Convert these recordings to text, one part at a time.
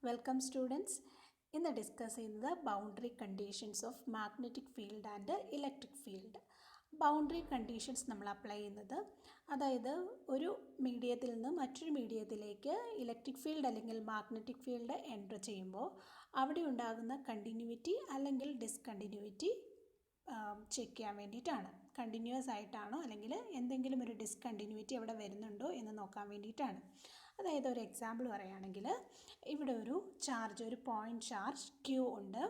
Welcome students. ഇന്ന് discuss ചെയ്യുന്നത് boundary conditions of magnetic field and electric field. Boundary conditions നമ്മൾ apply ചെയ്യുന്നത്, അതായത് ഒരു മീഡിയത്തിൽ നിന്ന് മറ്റൊരു മീഡിയത്തിലേക്ക് ഇലക്ട്രിക് ഫീൽഡ് അല്ലെങ്കിൽ മാഗ്നറ്റിക് ഫീൽഡ് എൻ്റർ ചെയ്യുമ്പോൾ അവിടെ ഉണ്ടാകുന്ന കണ്ടിന്യൂവിറ്റി അല്ലെങ്കിൽ ഡിസ്കണ്ടിന്യൂവിറ്റി ചെക്ക് ചെയ്യാൻ വേണ്ടിയിട്ടാണ്. കണ്ടിന്യൂസ് ആയിട്ടാണോ അല്ലെങ്കിൽ എന്തെങ്കിലും ഒരു ഡിസ്കണ്ടിന്യൂവിറ്റി അവിടെ വരുന്നുണ്ടോ എന്ന് നോക്കാൻ വേണ്ടിയിട്ടാണ്. അതായത് ഒരു എക്സാമ്പിൾ പറയുകയാണെങ്കിൽ, ഇവിടെ ഒരു ചാർജ്, ഒരു പോയിൻറ്റ് ചാർജ് ക്യൂ ഉണ്ട്.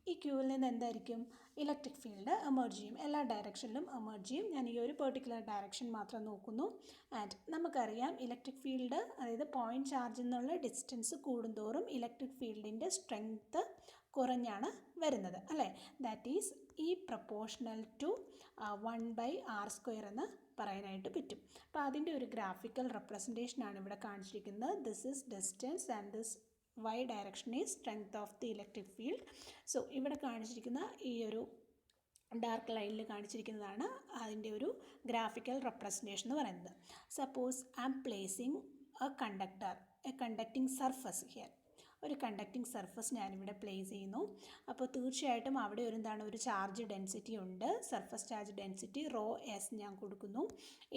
ഈ ക്യൂവിൽ നിന്ന് എന്തായിരിക്കും ഇലക്ട്രിക് ഫീൽഡ് എമേർജ് ചെയ്യും, എല്ലാ ഡയറക്ഷനിലും എമേർജ് ചെയ്യും. ഞാൻ ഈ ഒരു പെർട്ടിക്കുലർ ഡയറക്ഷൻ മാത്രം നോക്കുന്നു. ആൻഡ് നമുക്കറിയാം ഇലക്ട്രിക് ഫീൽഡ്, അതായത് പോയിൻറ്റ് ചാർജിൽ നിന്നുള്ള ഡിസ്റ്റൻസ് കൂടുന്തോറും ഇലക്ട്രിക് ഫീൽഡിൻ്റെ സ്ട്രെങ്ത്ത് കുറഞ്ഞാണ് വരുന്നത്, അല്ലേ? ദാറ്റ് ഈസ് ഈ പ്രപ്പോർഷണൽ ടു 1/r² എന്ന് പറയാനായിട്ട് പറ്റും. അപ്പോൾ അതിൻ്റെ ഒരു ഗ്രാഫിക്കൽ റെപ്രസെൻറ്റേഷനാണ് ഇവിടെ കാണിച്ചിരിക്കുന്നത്. This is distance and this y direction is strength of the electric field. So ഇവിടെ കാണിച്ചിരിക്കുന്ന ഈ ഒരു ഡാർക്ക് ലൈനിൽ കാണിച്ചിരിക്കുന്നതാണ് അതിൻ്റെ ഒരു ഗ്രാഫിക്കൽ റെപ്രസെൻറ്റേഷൻ എന്ന് പറയുന്നത്. Suppose I am placing a conducting surface here. ഒരു കണ്ടക്റ്റിംഗ് സർഫസ് ഞാനിവിടെ പ്ലേസ് ചെയ്യുന്നു. അപ്പോൾ തീർച്ചയായിട്ടും അവിടെ ഒരു ചാർജ് ഡെൻസിറ്റി ഉണ്ട്. സർഫസ് ചാർജ് ഡെൻസിറ്റി ρs ഞാൻ കൊടുക്കുന്നു.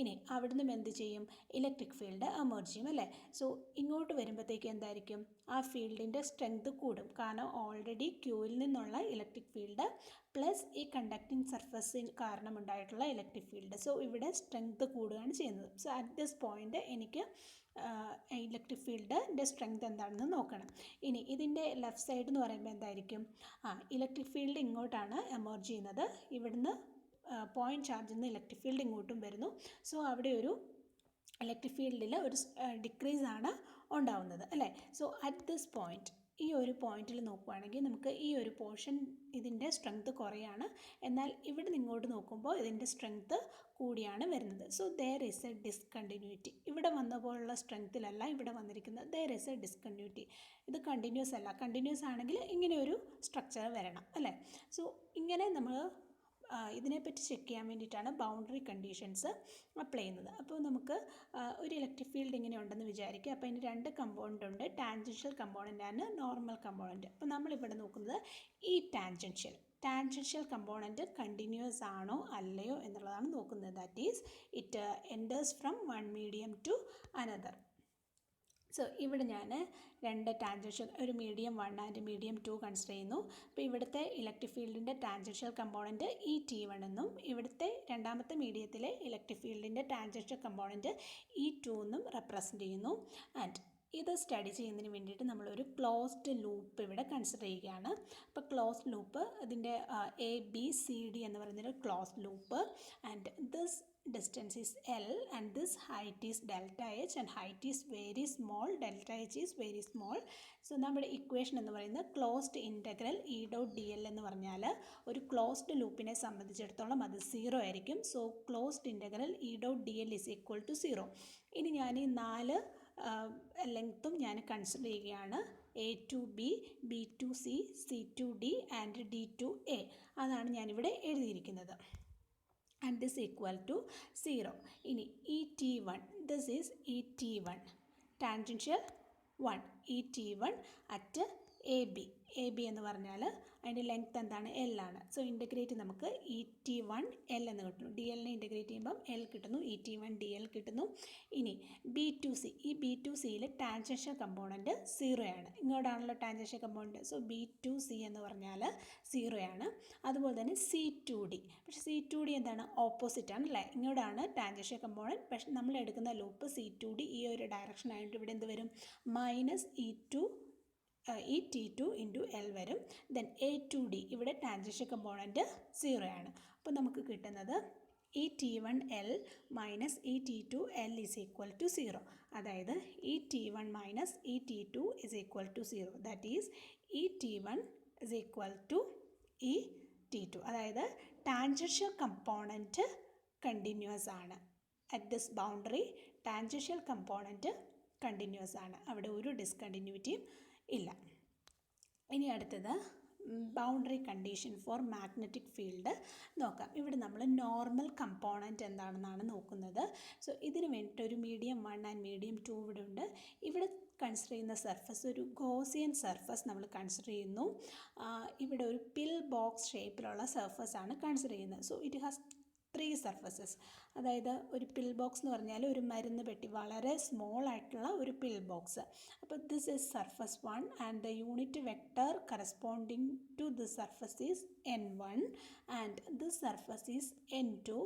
ഇനി അവിടുന്ന് എന്ത് ചെയ്യും? ഇലക്ട്രിക് ഫീൽഡ് എമേർജ് ചെയ്യും, അല്ലേ? സോ ഇങ്ങോട്ട് വരുമ്പോഴത്തേക്ക് എന്തായിരിക്കും? ആ ഫീൽഡിൻ്റെ സ്ട്രെങ്ത് കൂടും. കാരണം ഓൾറെഡി ക്യൂവിൽ നിന്നുള്ള ഇലക്ട്രിക് ഫീൽഡ് പ്ലസ് ഈ കണ്ടക്റ്റിംഗ് സർഫസിന് കാരണമുണ്ടായിട്ടുള്ള ഇലക്ട്രിക് ഫീൽഡ്. സോ ഇവിടെ സ്ട്രെങ്ത് കൂടുകയാണ് ചെയ്യുന്നത്. സോ അറ്റ് ദിസ് പോയിൻ്റ് എനിക്ക് ഇലക്ട്രിക് ഫീൽഡിൻ്റെ സ്ട്രെങ്ത് എന്താണെന്ന് നോക്കണം. ഇനി ഇതിൻ്റെ ലെഫ്റ്റ് സൈഡ് എന്ന് പറയുമ്പോൾ എന്തായിരിക്കും? ഇലക്ട്രിക് ഫീൽഡ് ഇങ്ങോട്ടാണ് എമേർജ് ചെയ്യുന്നത്. ഇവിടുന്ന് പോയിൻറ്റ് ചാർജിൽ നിന്ന് ഇലക്ട്രിക് ഫീൽഡ് ഇങ്ങോട്ടും വരുന്നു. സോ അവിടെ ഒരു ഇലക്ട്രിക് ഫീൽഡിൽ ഒരു ഡിക്രീസ് ആണ് ഉണ്ടാവുന്നത്, അല്ലേ? സോ അറ്റ് ദിസ് പോയിൻറ്റ്, ഈ ഒരു പോയിന്റിൽ നോക്കുകയാണെങ്കിൽ നമുക്ക് ഈ ഒരു പോർഷൻ ഇതിൻ്റെ സ്ട്രെങ്ത് കുറയാണ്. എന്നാൽ ഇവിടെ നിന്ന് ഇങ്ങോട്ട് നോക്കുമ്പോൾ ഇതിൻ്റെ സ്ട്രെങ്ത് കൂടിയാണ് വരുന്നത്. So there is a discontinuity. ഇവിടെ വന്ന പോലുള്ള സ്ട്രെങ്ത്തിലല്ല ഇവിടെ വന്നിരിക്കുന്നത്. There is a discontinuity. ഇത് കണ്ടിന്യൂസ് അല്ല. കണ്ടിന്യൂസ് ആണെങ്കിൽ ഇങ്ങനെ ഒരു സ്ട്രക്ചർ വരണം, അല്ലേ? സോ ഇങ്ങനെ നമ്മൾ ഇതിനെപ്പറ്റി ചെക്ക് ചെയ്യാൻ വേണ്ടിയിട്ടാണ് ബൗണ്ടറി കണ്ടീഷൻസ് അപ്ലൈ ചെയ്യുന്നത്. അപ്പോൾ നമുക്ക് ഒരു ഇലക്ട്രിക് ഫീൽഡ് ഇങ്ങനെ ഉണ്ടെന്ന് വിചാരിക്കുക. അപ്പോൾ അതിന് രണ്ട് കമ്പോണൻ്റ് ഉണ്ട്. ടാൻജൻഷ്യൽ കമ്പോണൻ്റ് ആണ് നോർമൽ കമ്പോണൻ്റ്. അപ്പോൾ നമ്മളിവിടെ നോക്കുന്നത് ഈ ടാൻജൻഷ്യൽ കമ്പോണൻ്റ് കണ്ടിന്യൂസ് ആണോ അല്ലയോ എന്നുള്ളതാണ് നോക്കുന്നത്. That is it enters from one medium to another. So ഇവിടെ ഞാൻ രണ്ട് ടാൻജൻഷ്യൽ, ഒരു മീഡിയം 1 ആൻഡ് മീഡിയം 2 കൺസിഡർ ചെയ്യുന്നു. അപ്പോൾ ഇവിടുത്തെ ഇലക്ട്രിക് ഫീൽഡിൻ്റെ ടാൻജൻഷ്യൽ കമ്പോണൻറ്റ് T1 എന്നും ഇവിടുത്തെ രണ്ടാമത്തെ മീഡിയത്തിലെ ഇലക്ട്രിക് ഫീൽഡിൻ്റെ ടാൻജൻഷ്യൽ കമ്പോണൻറ്റ് E2 എന്നും റെപ്രസെൻറ്റ് ചെയ്യുന്നു. ആൻഡ് ഇത് സ്റ്റഡി ചെയ്യുന്നതിന് വേണ്ടിയിട്ട് നമ്മളൊരു ക്ലോസ്ഡ് ലൂപ്പ് ഇവിടെ കൺസിഡർ ചെയ്യുകയാണ്. അപ്പോൾ ക്ലോസ്ഡ് ലൂപ്പ്, ഇതിൻ്റെ ABCD എന്ന് പറയുന്നൊരു closed loop. And this distance is L and this height is delta h and height is very small, delta h is very small. So നമ്മുടെ ഇക്വേഷൻ എന്ന് പറയുന്നത് closed integral E dot dl എന്ന് പറഞ്ഞാൽ ഒരു closed ലൂപ്പിനെ സംബന്ധിച്ചിടത്തോളം അത് 0 ആയിരിക്കും. So closed integral E dot dl is equal to 0. ഇനി ഞാൻ ഈ 4 ലെങ്ത്തും ഞാൻ കൺസിഡർ ചെയ്യുകയാണ്. A to B, B to C, C to D and D to A. അതാണ് ഞാനിവിടെ എഴുതിയിരിക്കുന്നത്. And this equal to 0. ഇനി ET1, this is ET1, tangential 1, ET1 at AB എന്ന് പറഞ്ഞാൽ അതിൻ്റെ ലെങ്ത് എന്താണ്? L ആണ്. സോ ഇൻ്റഗ്രേറ്റ് നമുക്ക് ET1 L എന്ന് കിട്ടുന്നു. DLനെ ഇൻ്റഗ്രേറ്റ് ചെയ്യുമ്പം L കിട്ടുന്നു, ET1 DL കിട്ടുന്നു. ഇനി B2C, ഈ B2Cയിൽ ടാൻജൻഷ്യൽ കമ്പോണൻറ്റ് 0 ആണ്. ഇങ്ങോട്ടാണല്ലോ ടാൻജൻഷ്യൽ കമ്പോണൻറ്റ്. സോ B2C എന്ന് പറഞ്ഞാൽ 0 ആണ്. അതുപോലെ തന്നെ C2D, പക്ഷേ C2D എന്താണ്? ഓപ്പോസിറ്റ് ആണ്, അല്ലേ? ഇങ്ങോട്ടാണ് ടാൻജൻഷ്യൽ കമ്പോണൻറ്റ്. പക്ഷേ നമ്മൾ എടുക്കുന്ന ലൂപ്പ് C2D ഈ ഒരു ഡയറക്ഷൻ ആയിട്ട് ഇവിടെ എന്ത് വരും? മൈനസ് T2 ഇൻറ്റു L വരും. ദെൻ A2D, ഇവിടെ ടാൻജൻഷ്യൽ കമ്പോണൻറ്റ് 0 ആണ്. അപ്പോൾ നമുക്ക് കിട്ടുന്നത് ET1 L minus ET2 L is equal to 0. അതായത് ET1 minus ET2 is equal to 0. That is ET1 is equal to ET2. അതായത് ടാൻജൻഷ്യൽ കമ്പോണൻറ്റ് കണ്ടിന്യൂസ് ആണ്. At this boundary tangential component continuous ആണ്. അവിടെ ഒരു ഡിസ്കണ്ടിന്യൂറ്റിയും ഇല്ല. ഇനി അടുത്തത് boundary condition for magnetic field നോക്കാം. ഇവിടെ നമ്മൾ നോർമൽ കമ്പോണൻറ്റ് എന്താണെന്നാണ് നോക്കുന്നത്. സോ ഇതിന് വേണ്ടിയിട്ട് ഒരു മീഡിയം 1 ആൻഡ് മീഡിയം 2 ഇവിടെ ഉണ്ട്. ഇവിടെ കൺസിഡർ ചെയ്യുന്ന സർഫസ് ഒരു ഗോസിയൻ സർഫസ് നമ്മൾ കൺസിഡർ ചെയ്യുന്നു. ഇവിടെ ഒരു പിൽ ബോക്സ് ഷേപ്പിലുള്ള സർഫസ് ആണ് കൺസിഡർ ചെയ്യുന്നത്. So it has 3 surfaces. അതായത് ഒരു പിൽ ബോക്സ് എന്ന് പറഞ്ഞാൽ ഒരു മരുന്ന് പെട്ടി, വളരെ സ്മോൾ ആയിട്ടുള്ള ഒരു പിൽ ബോക്സ്. അപ്പോൾ this is surface 1 and the unit vector corresponding to this surface is n1 and this surface is n2.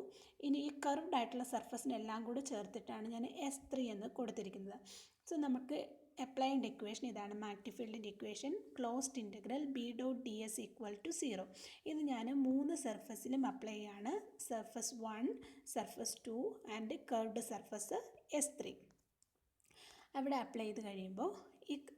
ഇനി ഈ കർവ്ഡ് ആയിട്ടുള്ള സർഫസിനെല്ലാം കൂടെ ചേർത്തിട്ടാണ് ഞാൻ S3 എന്ന് കൊടുത്തിരിക്കുന്നത്. സോ നമുക്ക് അപ്ലൈൻഡ് ഇക്വേഷൻ ഇതാണ്, മാഗ്നറ്റിക് ഫീൽഡിൻ്റെ equation. Closed integral B dot ds equal to 0. ഇത് ഞാൻ 3 സർഫസിലും അപ്ലൈ ചെയ്യാണ്. Surface 1, surface 2 and curved surface S3. അവിടെ അപ്ലൈ ചെയ്ത് കഴിയുമ്പോൾ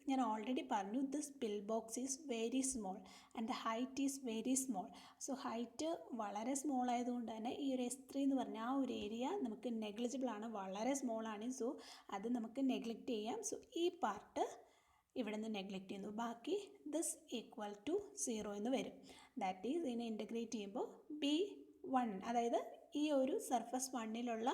ഞാൻ ഓൾറെഡി പറഞ്ഞു, this pill box is very small and the height is very small. So height വളരെ സ്മോൾ ആയതുകൊണ്ട് തന്നെ ഈ ഒരു S3 എന്ന് പറഞ്ഞാൽ ആ ഒരു ഏരിയ നമുക്ക് നെഗ്ലിജിബിൾ ആണ്, വളരെ സ്മോൾ ആണ്. സോ അത് നമുക്ക് നെഗ്ലക്റ്റ് ചെയ്യാം. സോ ഈ പാർട്ട് ഇവിടെ നിന്ന് നെഗ്ലക്റ്റ് ചെയ്യുന്നു. ബാക്കി ദിസ് ഈക്വൽ ടു 0 എന്ന് വരും. ദാറ്റ് ഈസ് ഇതിനെ ഇൻ്റഗ്രേറ്റ് ചെയ്യുമ്പോൾ B1, അതായത് ഈ ഒരു സർഫസ് 1ലുള്ള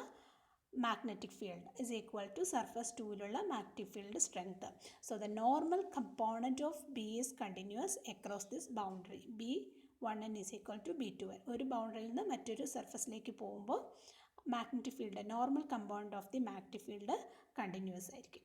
magnetic field is equal to surface 2ലുള്ള magnetic field strength. So the normal component of B is continuous across this boundary. B1n is equal to B2n. ഒരു ബൗണ്ടറിയിൽ നിന്ന് മറ്റൊരു സർഫസിലേക്ക് പോകുമ്പോൾ magnetic field, normal component of the magnetic field continuous ആയിരിക്കും.